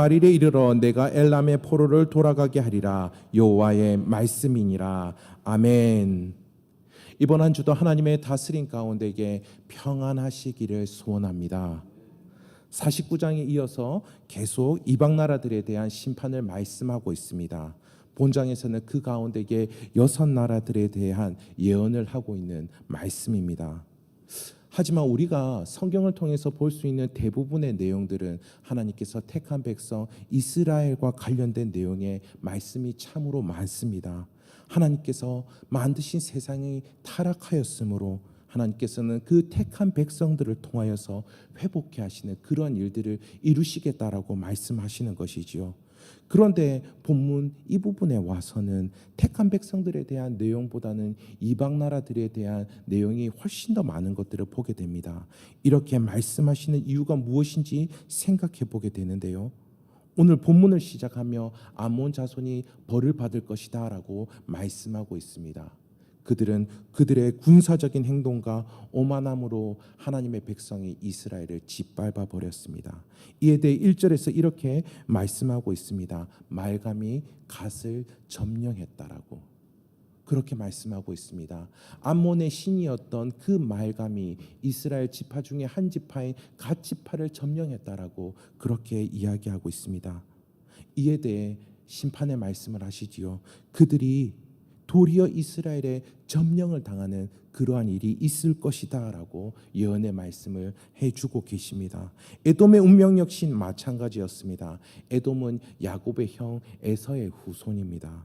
말일에 이르러 내가 엘람의 포로를 돌아가게 하리라. 여호와의 말씀이니라. 아멘. 이번 한 주도 하나님의 다스림 가운데에 평안하시기를 소원합니다. 49장에 이어서 계속 이방 나라들에 대한 심판을 말씀하고 있습니다. 본장에서는 그 가운데에 6나라들에 대한 예언을 하고 있는 말씀입니다. 하지만 우리가 성경을 통해서 볼 수 있는 대부분의 내용들은 하나님께서 택한 백성 이스라엘과 관련된 내용의 말씀이 참으로 많습니다. 하나님께서 만드신 세상이 타락하였으므로 하나님께서는 그 택한 백성들을 통하여서 회복케 하시는 그러한 일들을 이루시겠다라고 말씀하시는 것이지요. 그런데 본문 이 부분에 와서는 택한 백성들에 대한 내용보다는 이방 나라들에 대한 내용이 훨씬 더 많은 것들을 보게 됩니다. 이렇게 말씀하시는 이유가 무엇인지 생각해 보게 되는데요. 오늘 본문을 시작하며 암몬 자손이 벌을 받을 것이다 라고 말씀하고 있습니다. 그들은 그들의 군사적인 행동과 오만함으로 하나님의 백성이 이스라엘을 짓밟아 버렸습니다. 이에 대해 1절에서 이렇게 말씀하고 있습니다. 말감이 갓을 점령했다라고 그렇게 말씀하고 있습니다. 암몬의 신이었던 그 말감이 이스라엘 지파 중에 한 지파인 갓 지파를 점령했다라고 그렇게 이야기하고 있습니다. 이에 대해 심판의 말씀을 하시지요. 그들이 도리어 이스라엘의 점령을 당하는 그러한 일이 있을 것이다 라고 예언의 말씀을 해주고 계십니다. 에돔의 운명 역시 마찬가지였습니다. 에돔은 야곱의 형 에서의 후손입니다.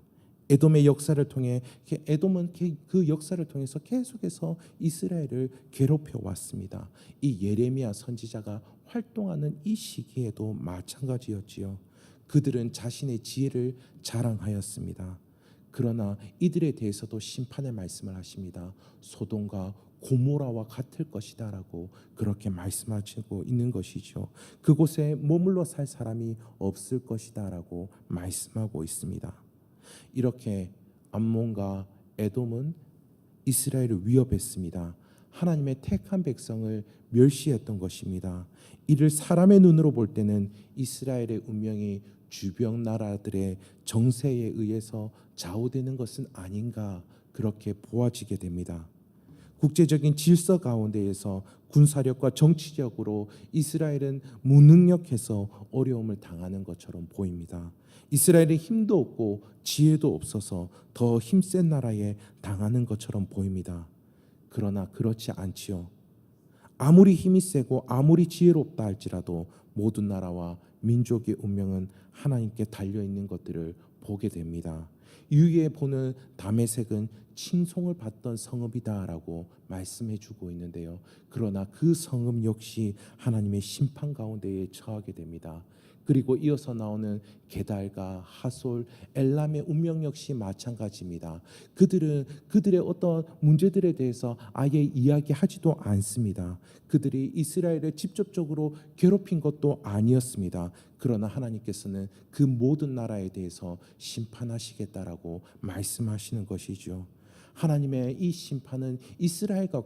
에돔의 역사를 통해 에돔은 그 역사를 통해서 계속해서 이스라엘을 괴롭혀 왔습니다. 이 예레미야 선지자가 활동하는 이 시기에도 마찬가지였지요. 그들은 자신의 지혜를 자랑하였습니다. 그러나 이들에 대해서도 심판의 말씀을 하십니다. 소돔과 고모라와 같을 것이다 라고 그렇게 말씀하시고 있는 것이죠. 그곳에 머물러 살 사람이 없을 것이다 라고 말씀하고 있습니다. 이렇게 암몬과 에돔은 이스라엘을 위협했습니다. 하나님의 택한 백성을 멸시했던 것입니다. 이를 사람의 눈으로 볼 때는 이스라엘의 운명이 주변 나라들의 정세에 의해서 좌우되는 것은 아닌가 그렇게 보아지게 됩니다. 국제적인 질서 가운데에서 군사력과 정치적으로 이스라엘은 무능력해서 어려움을 당하는 것처럼 보입니다. 이스라엘은 힘도 없고 지혜도 없어서 더 힘센 나라에 당하는 것처럼 보입니다. 그러나 그렇지 않지요. 아무리 힘이 세고 아무리 지혜롭다 할지라도 모든 나라와 민족의 운명은 하나님께 달려있는 것들을 보게 됩니다. 위에 보는 다메섹은 칭송을 받던 성읍이다라고 말씀해주고 있는데요. 그러나 그 성읍 역시 하나님의 심판 가운데에 처하게 됩니다. 그리고 이어서 나오는 게달과 하솔, 엘람의 운명 역시 마찬가지입니다. 그들은 그들의 어떤 문제들에 대해서 아예 이야기하지도 않습니다. 그들이 이스라엘을 직접적으로 괴롭힌 것도 아니었습니다. 그러나 하나님께서는 그 모든 나라에 대해서 심판하시겠다라고 말씀하시는 것이죠. 하나님의 이 심판은 이스라엘과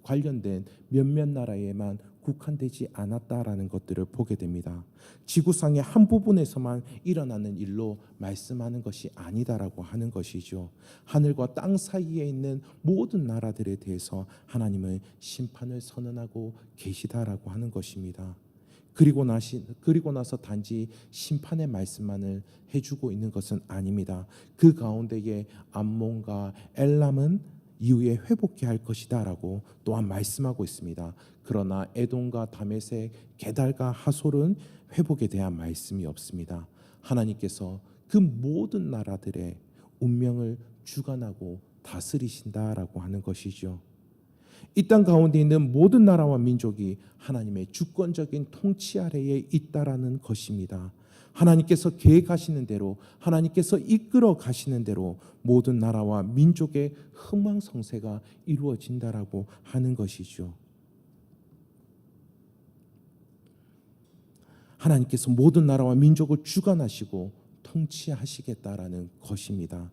관련된 몇몇 나라에만 국한되지 않았다라는 것들을 보게 됩니다. 지구상의 한 부분에서만 일어나는 일로 말씀하는 것이 아니다라고 하는 것이죠. 하늘과 땅 사이에 있는 모든 나라들에 대해서 하나님은 심판을 선언하고 계시다라고 하는 것입니다. 그리고 나서 단지 심판의 말씀만을 해주고 있는 것은 아닙니다. 그 가운데에 암몬과 엘람은 이후에 회복해 할 것이다 라고 또한 말씀하고 있습니다. 그러나 에돔과 다메섹, 게달과 하솔은 회복에 대한 말씀이 없습니다. 하나님께서 그 모든 나라들의 운명을 주관하고 다스리신다라고 하는 것이죠. 이 땅 가운데 있는 모든 나라와 민족이 하나님의 주권적인 통치 아래에 있다라는 것입니다. 하나님께서 계획하시는 대로, 하나님께서 이끌어 가시는 대로 모든 나라와 민족의 흥망성쇠가 이루어진다라고 하는 것이죠. 하나님께서 모든 나라와 민족을 주관하시고 통치하시겠다라는 것입니다.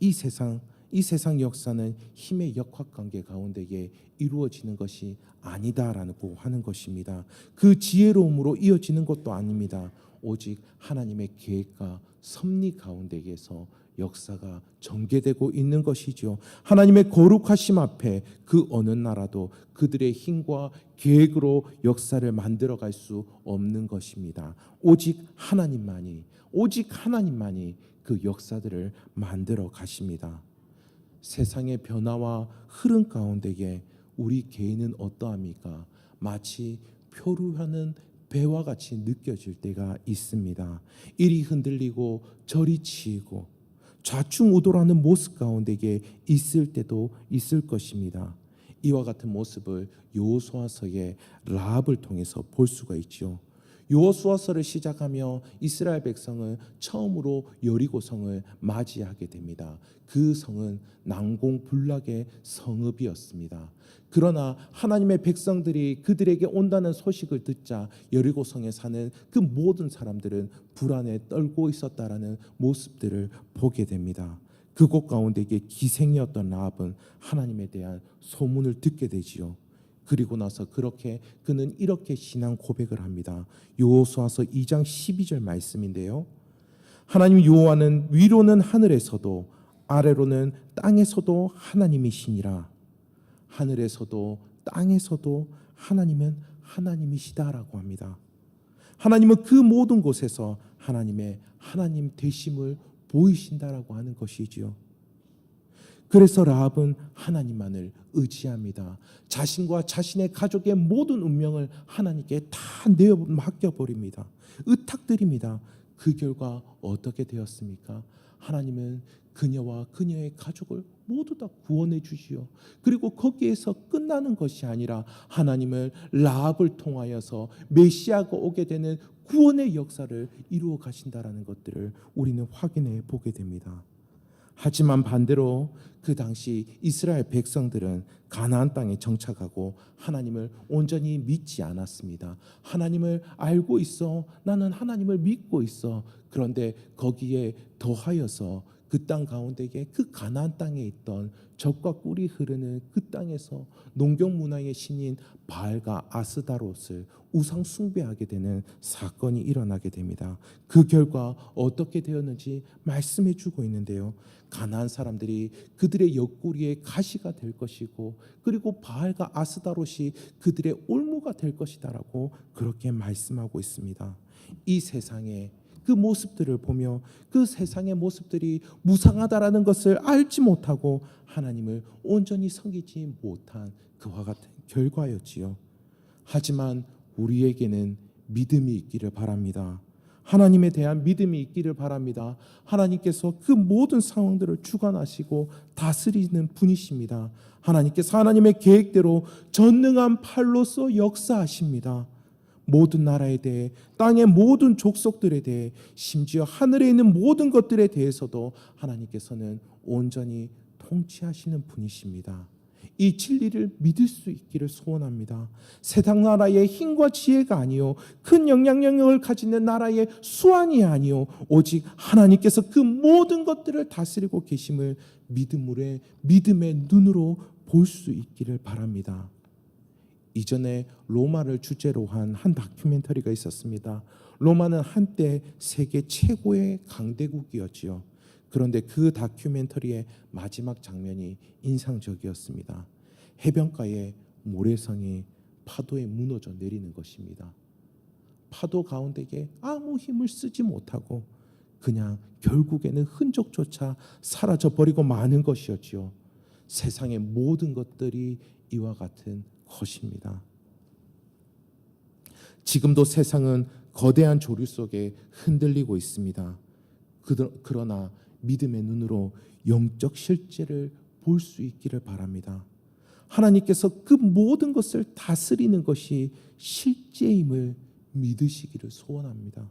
이 세상 역사는 힘의 역학관계 가운데에 이루어지는 것이 아니다라고 하는 것입니다. 그 지혜로움으로 이어지는 것도 아닙니다. 오직 하나님의 계획과 섭리 가운데에서 역사가 전개되고 있는 것이죠. 하나님의 거룩하심 앞에 그 어느 나라도 그들의 힘과 계획으로 역사를 만들어갈 수 없는 것입니다. 오직 하나님만이 그 역사들을 만들어 가십니다. 세상의 변화와 흐름 가운데에 우리 개인은 어떠합니까? 마치 표류하는 배와 같이 느껴질 때가 있습니다. 이리 흔들리고 저리 치이고 좌충우돌하는 모습 가운데에 있을 때도 있을 것입니다. 이와 같은 모습을 여호수아서의 라합을 통해서 볼 수가 있죠. 여호수아서를 시작하며 이스라엘 백성은 처음으로 여리고성을 맞이하게 됩니다. 그 성은 난공불락의 성읍이었습니다. 그러나 하나님의 백성들이 그들에게 온다는 소식을 듣자 여리고성에 사는 그 모든 사람들은 불안에 떨고 있었다라는 모습들을 보게 됩니다. 그곳 가운데 기생이었던 라합은 하나님에 대한 소문을 듣게 되지요. 그리고 나서 그는 이렇게 신앙 고백을 합니다. 여호수아서 2장 12절 말씀인데요. 하나님 여호와는 위로는 하늘에서도 아래로는 땅에서도 하나님이시니라. 하늘에서도 땅에서도 하나님은 하나님이시다라고 합니다. 하나님은 그 모든 곳에서 하나님의 하나님 되심을 보이신다라고 하는 것이지요. 그래서 라합은 하나님만을 의지합니다. 자신과 자신의 가족의 모든 운명을 하나님께 다 내어 맡겨버립니다. 의탁드립니다. 그 결과 어떻게 되었습니까? 하나님은 그녀와 그녀의 가족을 모두 다 구원해 주시오. 그리고 거기에서 끝나는 것이 아니라 하나님은 라합을 통하여서 메시아가 오게 되는 구원의 역사를 이루어 가신다라는 것들을 우리는 확인해 보게 됩니다. 하지만 반대로 그 당시 이스라엘 백성들은 가나안 땅에 정착하고 하나님을 온전히 믿지 않았습니다. 하나님을 알고 있어. 나는 하나님을 믿고 있어. 그런데 거기에 더하여서 그 땅 가운데에 그 가나안 땅에 있던 젖과 꿀이 흐르는 그 땅에서 농경 문화의 신인 바알과 아스다롯을 우상 숭배하게 되는 사건이 일어나게 됩니다. 그 결과 어떻게 되었는지 말씀해 주고 있는데요. 가나안 사람들이 그들의 옆구리에 가시가 될 것이고 그리고 바알과 아스다롯이 그들의 올무가 될 것이다라고 그렇게 말씀하고 있습니다. 이 세상에 그 모습들을 보며 그 세상의 모습들이 무상하다라는 것을 알지 못하고 하나님을 온전히 섬기지 못한 그와 같은 결과였지요. 하지만 우리에게는 믿음이 있기를 바랍니다. 하나님에 대한 믿음이 있기를 바랍니다. 하나님께서 그 모든 상황들을 주관하시고 다스리는 분이십니다. 하나님께서 하나님의 계획대로 전능한 팔로서 역사하십니다. 모든 나라에 대해, 땅의 모든 족속들에 대해, 심지어 하늘에 있는 모든 것들에 대해서도 하나님께서는 온전히 통치하시는 분이십니다. 이 진리를 믿을 수 있기를 소원합니다. 세상 나라의 힘과 지혜가 아니요 큰 영향력을 가지는 나라의 수완이 아니요 오직 하나님께서 그 모든 것들을 다스리고 계심을 믿음의 눈으로 볼 수 있기를 바랍니다. 이전에 로마를 주제로 한 다큐멘터리가 있었습니다. 로마는 한때 세계 최고의 강대국이었지요. 그런데 그 다큐멘터리의 마지막 장면이 인상적이었습니다. 해변가에 모래성이 파도에 무너져 내리는 것입니다. 파도 가운데에 아무 힘을 쓰지 못하고 그냥 결국에는 흔적조차 사라져버리고 마는 것이었지요. 세상의 모든 것들이 이와 같은 것입니다. 지금도 세상은 거대한 조류 속에 흔들리고 있습니다. 그러나 믿음의 눈으로 영적 실제를 볼 수 있기를 바랍니다. 하나님께서 그 모든 것을 다스리는 것이 실제임을 믿으시기를 소원합니다.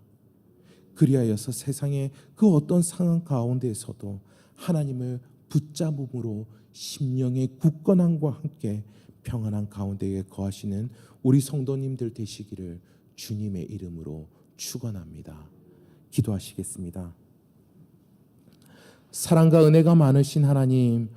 그리하여서 세상의 그 어떤 상황 가운데에서도 하나님을 붙잡음으로 심령의 굳건함과 함께 평안한 가운데에 거하시는 우리 성도님들 되시기를 주님의 이름으로 축원합니다. 기도하시겠습니다. 사랑과 은혜가 많으신 하나님,